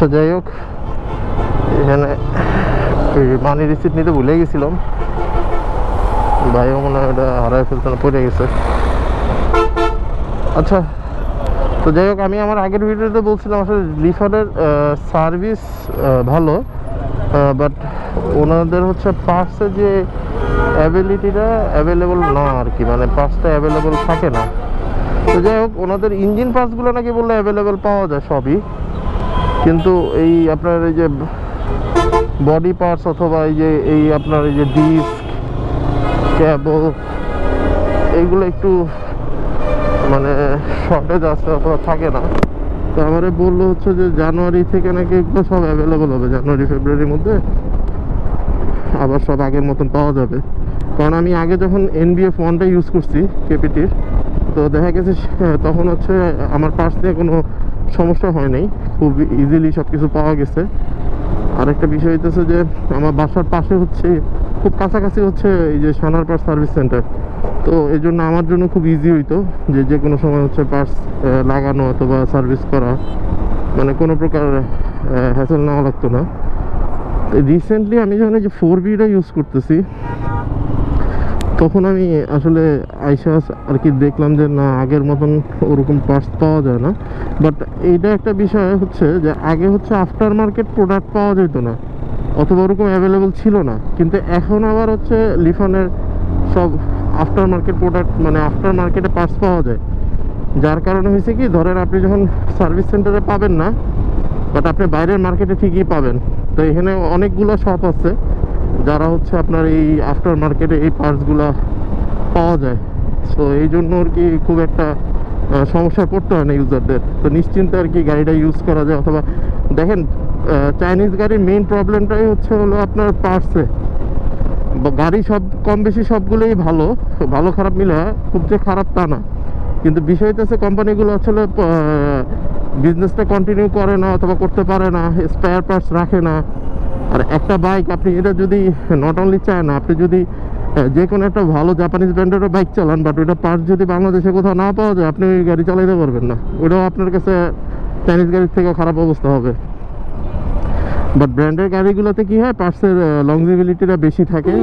আচ্ছা, যাই হোক, এখানে মানি রিসিপ্ট নিতে ভুলে গেছিলাম। ভাইও মনে হয় ওটা হারাই ফেলতে পড়ে গেছে। আচ্ছা, তো যাই হোক, আমি আমার আগের ভিডিওতে বলছিলাম আসলে লিফানের সার্ভিস ভালো, বাট ওনাদের হচ্ছে পার্টসের যে অ্যাভেলিটিটা অ্যাভেলেবল না আর কি, মানে পার্টসটা অ্যাভেলেবল থাকে না। তো যাই হোক, ওনাদের ইঞ্জিন পার্টসগুলো নাকি বললে অ্যাভেলেবল পাওয়া যায় সবই, কিন্তু এই আপনার এই যে বডি পার্টস অথবা এই আপনার এই যে ডিস্ক, কেবল, এইগুলো একটু মানে শর্টেজ আছে অথবা থাকে না। তো আমারে বললো হচ্ছে যে জানুয়ারি থেকে নাকি এগুলো সব অ্যাভেলেবল হবে, জানুয়ারি ফেব্রুয়ারির মধ্যে আবার সব আগের মতন পাওয়া যাবে। কারণ আমি আগে যখন NBF 1টা ইউজ করছি কেপিটির, তো দেখা গেছে তখন হচ্ছে আমার পার্টস নিয়ে কোনো সমস্যা হয় নাই, খুব ইজিলি সব কিছু পাওয়া গেছে। আরেকটা বিষয় হইতেছে যে আমার বাসার পাশে হচ্ছে, খুব কাছাকাছি হচ্ছে এই যে সানার পার্টস সার্ভিস সেন্টার। তো এই জন্য আমার জন্য খুব ইজি হইতো যে কোনো সময় হচ্ছে পার্টস লাগানো অথবা সার্ভিস করা, মানে কোনো প্রকার হ্যাসেল নেওয়া লাগতো না। রিসেন্টলি আমি যখন এই যে 4Bটা ইউজ করতেছি, তখন আমি আসলে আইসা আর কি দেখলাম যে না, আগের মতন ওরকম পার্টস পাওয়া যায় না। বাট এইটা একটা বিষয় হচ্ছে যে আগে হচ্ছে আফটার মার্কেট প্রোডাক্ট পাওয়া যেত না অথবা ওরকম অ্যাভেলেবল ছিল না, কিন্তু এখন আবার হচ্ছে লিফানের সব আফটার মার্কেট প্রোডাক্ট, মানে আফটার মার্কেটে পার্টস পাওয়া যায়। যার কারণে হয়েছে কি, ধরেন আপনি যখন সার্ভিস সেন্টারে পাবেন না, বাট আপনি বাইরের মার্কেটে ঠিকই পাবেন। তো এখানে অনেকগুলো শপ আছে যারা হচ্ছে আপনার এই আফটার মার্কেটে এই পার্টসগুলো পাওয়া যায়। সো এই জন্য আর কি খুব একটা সমস্যায় পড়তে হয় না ইউজারদের। তো নিশ্চিন্তে আর কি গাড়িটা ইউজ করা যায়। অথবা দেখেন, চাইনিজ গাড়ির মেইন প্রবলেমটাই হলো আপনার পার্টসে। গাড়ি সব কম বেশি সবগুলোই ভালো, ভালো খারাপ মিলে, খুব যে খারাপ তা না, কিন্তু বিষয় হচ্ছে কোম্পানিগুলো আসলে বিজনেসটা কন্টিনিউ করে না অথবা করতে পারে না, স্পেয়ার পার্টস রাখে না। আর একটা বাইক আপনি এটা যদি নট অনলি চায় না, আপনি যদি যে কোনো একটা ভালো জাপানিজ ব্র্যান্ডেরও বাইক চালান, বাট ওইটা পার্টস যদি বাংলাদেশে কোথাও না পাওয়া যায়, আপনি ওই গাড়ি চালাইতে পারবেন না। ওইটাও আপনার কাছে চাইনিজ গাড়ির থেকেও খারাপ অবস্থা হবে। বাট ব্র্যান্ডের গাড়িগুলোতে কী হয়, পার্টসের লংজিবিলিটিটা বেশি থাকে,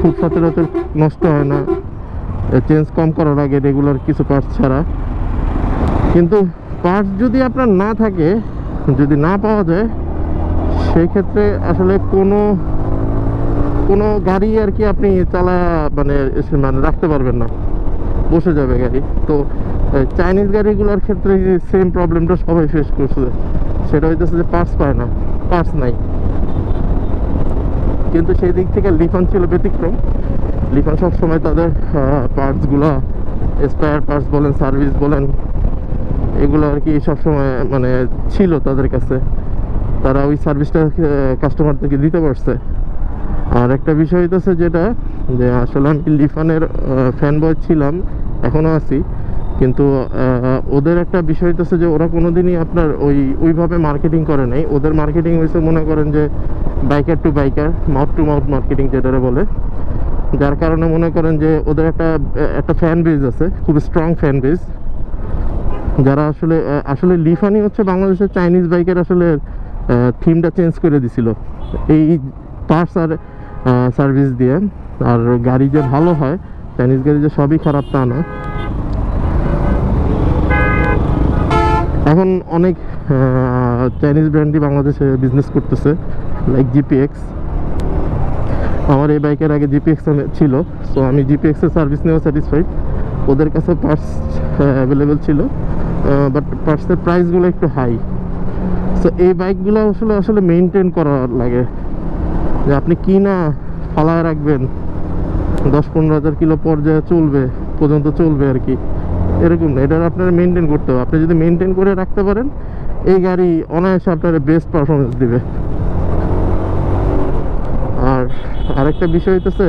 খুব সচরাচর নষ্ট হয় না, চেঞ্জ কম করা লাগে রেগুলার কিছু পার্টস ছাড়া। কিন্তু পার্টস যদি আপনার না থাকে, যদি না পাওয়া যায়, সেই ক্ষেত্রে আসলে কোনো গাড়ি আর কি আপনি মানে রাখতে পারবেন না, বসে যাবে গাড়ি। তো চাইনিজ গাড়িগুলোর ক্ষেত্রে সেম প্রবলেমটা সবাই ফেস করছে, সেটা হইতেছে যে পার্টস পায় না, পার্টস নাই। কিন্তু সেই দিক থেকে লিফান ছিল ব্যতিক্রম। লিফান সবসময় তাদের পার্টসগুলো, স্পেয়ার পার্টস বলেন, সার্ভিস বলেন, এগুলো আর কি সবসময় মানে ছিল তাদের কাছে। তারা ওই সার্ভিসটা কাস্টমারদেরকে দিতে পারছে। আর একটা বিষয় হইতেছে যেটা, যে আসলে আমি লিফানের ফ্যান বয় ছিলাম, এখনও আছি, কিন্তু ওদের একটা বিষয় হইতেছে যে ওরা কোনোদিনই আপনার ওইভাবে মার্কেটিং করে নাই। ওদের মার্কেটিং হয়েছে মনে করেন যে biker to biker, mouth to mouth marketing যেটারে বলে। যার কারণে মনে করেন যে ওদের একটা ফ্যান বেজ আছে, খুব স্ট্রং ফ্যান বেজ, যারা আসলে লিফানই হচ্ছে বাংলাদেশের চাইনিজ বাইকের আসলে থিমটা চেঞ্জ করে দিছিল এই পার্টস আর সার্ভিস দিয়ে। আর গাড়ি যে ভালো হয়, চাইনিজ গাড়ি যে সবই খারাপ তা না। এখন অনেক চাইনিজ ব্র্যান্ডই বাংলাদেশে বিজনেস করতেছে, লাইক GPX। আমার এই বাইকের আগে GPX ছিল, সো আমি GPX এর সার্ভিস নিয়েও স্যাটিসফাইড। ওদের কাছে পার্টস অ্যাভেলেবেল ছিল, বাট পার্টসের প্রাইসগুলো একটু হাই। সো এই বাইকগুলো আসলে মেনটেন করা লাগে, যে আপনি কি না ফালায় রাখবেন, 10-15 হাজার কিলো পর্যায়ে পর্যন্ত চলবে আর কি, এরকম না। এটা আপনারা মেনটেন করতে হবে। আপনি যদি মেনটেন করে রাখতে পারেন, এই গাড়ি অনায়াসে আপনার বেস্ট পারফরমেন্স দিবে। আর আরেকটা বিষয় হইতেছে,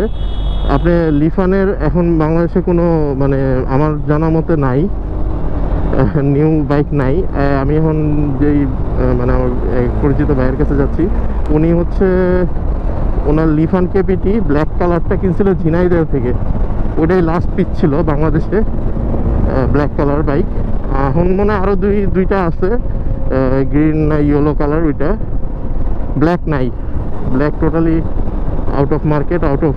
আপনি লিফানের এখন বাংলাদেশে কোনো মানে আমার জানা মতে নাই, নিউ বাইক নাই। আমি এখন যেই মানে আমার পরিচিত ভাইয়ের কাছে যাচ্ছি, উনি হচ্ছে ওনার লিফান কেপিটি ব্ল্যাক কালারটা কিনছিল ঝিনাইদহ থেকে, ওইটাই লাস্ট পিচ ছিল বাংলাদেশে ব্ল্যাক কালার বাইক। এখন মনে আরও দুইটা আছে, গ্রিন না ইয়েলো কালার, ওইটা ব্ল্যাক নাই, black totally out of market, out of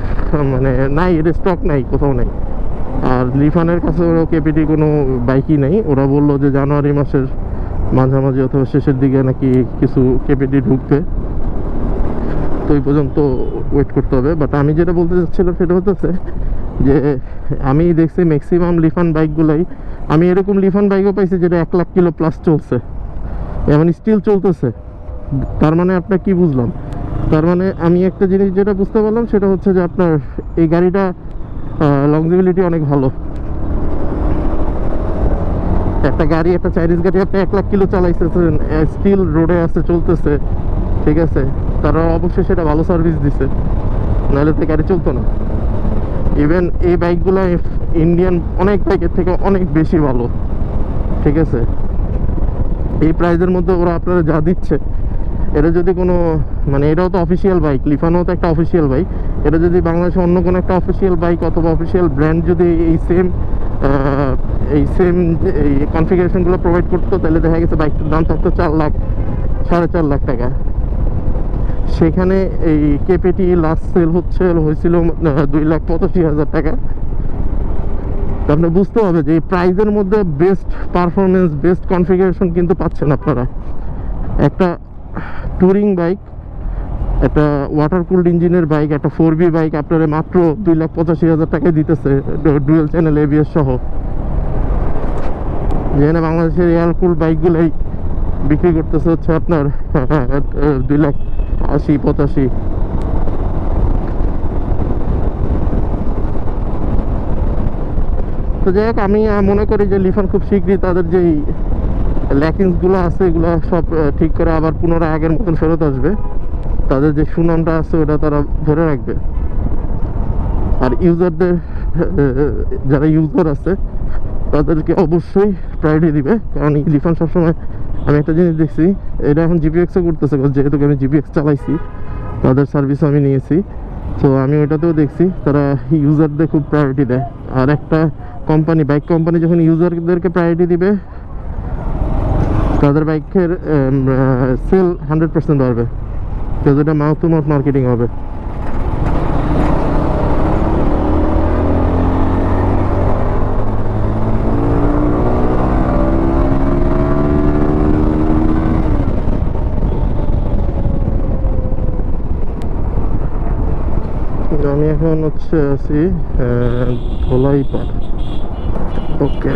মানে নাই, এর স্টক নাই, কোথাও নাই। আর লিফানের কাছে কেপিটি কোনো বাইকই নেই। ওরা বললো যে জানুয়ারি মাসের মাঝামাঝি অথবা শেষের দিকে নাকি কিছু কেপিটি ঢুকবে, তো ওই পর্যন্ত ওয়েট করতে হবে। বাট আমি যেটা বলতে চাচ্ছিলাম সেটা হচ্ছে যে আমি দেখছি ম্যাক্সিমাম লিফান বাইকগুলাই, আমি এরকম লিফান বাইকও পাইছি যেটা 1 লাখ কিলো প্লাস চলছে, এমন স্টিল চলতেছে। তার মানে আপনার কি বুঝলাম, তার মানে আমি একটা জিনিস যেটা বুঝতে পারলাম সেটা হচ্ছে যে আপনার এই গাড়িটা লংজিবিলিটি অনেক ভালো। একটা গাড়ি, একটা চাইনিজ গাড়ি আপনি 1 লাখ কিলো চালাইতেছেন, স্টিল রোডে আছে, চলতেছে, ঠিক আছে, তারা অবশ্যই সেটা ভালো সার্ভিস দিছে, নাহলে তো গাড়ি চলতো না। ইভেন এই বাইকগুলো ইন্ডিয়ান অনেক বাইকের থেকে অনেক বেশি ভালো, ঠিক আছে। এই প্রাইজের মধ্যে ওরা আপনারা যা দিচ্ছে, এটা যদি কোনো মানে এটাও তো অফিসিয়াল বাইক, লিফানো তো একটা অফিসিয়াল বাইক, এটা যদি বাংলাদেশে অন্য কোনো একটা অফিসিয়াল বাইক অথবা অফিসিয়াল ব্র্যান্ড যদি এই সেম এই কনফিগারেশনগুলো প্রোভাইড করতো, তাহলে দেখা গেছে বাইকটার দাম থাকতো 4 লাখ 4.5 লাখ টাকা। সেখানে এই কেপিটি লাস্ট সেল হয়েছিল 2,85,000 টাকা। তো আপনি বুঝতে হবে যে এই প্রাইজের মধ্যে বেস্ট পারফরমেন্স, বেস্ট কনফিগারেশন কিন্তু পাচ্ছেন আপনারা। একটা টুরিং বাইক, একটা ওয়াটার কুলড ইঞ্জিনের বাইক, একটা 4B বাইক আপনারা মাত্র 2,85,000 টাকায় দিতেছে, ডুয়েল চ্যানেল ABS সহ। যেখানে বাংলাদেশের এয়ার কুল বাইকগুলোই বিক্রি করতেছে হচ্ছে আপনার 2,80,85। তো যাই হোক, আমি মনে করি যে লিফান খুব শীঘ্রই তাদের যেই ল্যাকিংসগুলো আছে এগুলো সব ঠিক করে আবার পুনরায় আগের মতন ফেরত আসবে। তাদের যে সুনামটা আছে ওটা তারা ধরে রাখবে। আর ইউজারদের, যারা ইউজার আছে তাদেরকে অবশ্যই প্রায়োরিটি দিবে, কারণ এই লিফান সবসময়, আমি একটা জিনিস দেখছি, এটা এখন জিপিএক্সও করতেছে, যেহেতু আমি জিপিএক্স চালাইছি, তাদের সার্ভিসও আমি নিয়েছি, তো আমি ওইটাতেও দেখছি তারা ইউজারদের খুব প্রায়োরিটি দেয়। আর একটা কোম্পানি, বাইক কোম্পানি যখন ইউজারদেরকে প্রায়োরিটি দিবে, তাদের বাইকের সেল 100% বাড়বে, তো যেটা মাউথ টু মাউথ মার্কেটিং হবে। আমি এখন হচ্ছে আছি ধোলাইপাড়। ওকে।